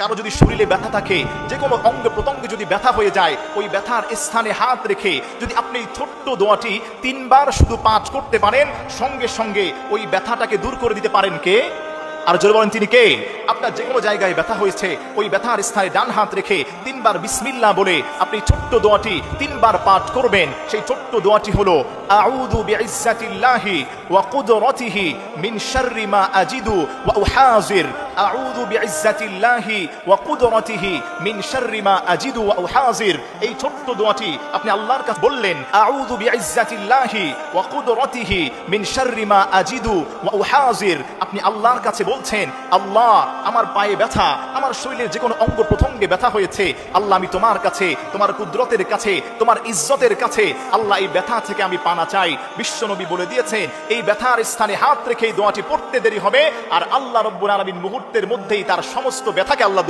কারো যদি শরীরে ব্যথা থাকে, যে কোনো অঙ্গ প্রত্যঙ্গে যদি ব্যথা হয়ে যায়, ওই ব্যথার স্থানে হাত রেখে যদি আপনি এই ছোট্ট দোয়াটি 3 বার শুধু পাঠ করতে পারেন, সঙ্গে সঙ্গে ওই ব্যথাটাকে দূর করে দিতে পারেন কে? আর জোরে বলেন তিনি কে? আপনার যে কোনো জায়গায় ব্যথা হয়েছে, ওই ব্যথার স্থানে ডান হাত রেখে 3 বার বিসমিল্লাহ বলে আপনি ছোট্ট দোয়াটি 3 বার পাঠ করবেন। সেই ছোট্ট দোয়াটি হলো আউযু বিইজ্জাতিল্লাহি ওয়া কুদরাতিহি মিন শাররি মা আজিদু ওয়া উহাযির। আউযু বিইজ্জাতিল্লাহি ওয়া কুদরাতিহি মিন শাররি মা আজিদু ওয়া উহাযির। এই ছোট্ট দোয়াটি আপনি আল্লাহর কাছে বললেন, আউযু বিইজ্জাতিল্লাহি ওয়া কুদরাতিহি মিন শাররি মা আজিদু ওয়া উহাযির। আপনি আল্লাহর কাছে বলছেন, আল্লাহ, আমার পায়ে ব্যথা, আমার শরীরের যে কোনো অঙ্গ প্রত্যঙ্গে ব্যথা হয়েছে, আল্লাহ আমি তোমার কাছে, তোমার কুদরতের কাছে, তোমার ইজ্জতের কাছে, আল্লাহ এই ব্যথা থেকে আমি পানা চাই। বিশ্বনবী বলে দিয়েছেন, এই ব্যথার স্থানে হাত রেখে এই দোয়াটি পড়তে দেরি হবে, আর আল্লাহ রাব্বুল আলামিন মুহূর্তের মধ্যেই তার সমস্ত ব্যথাকে আল্লাহ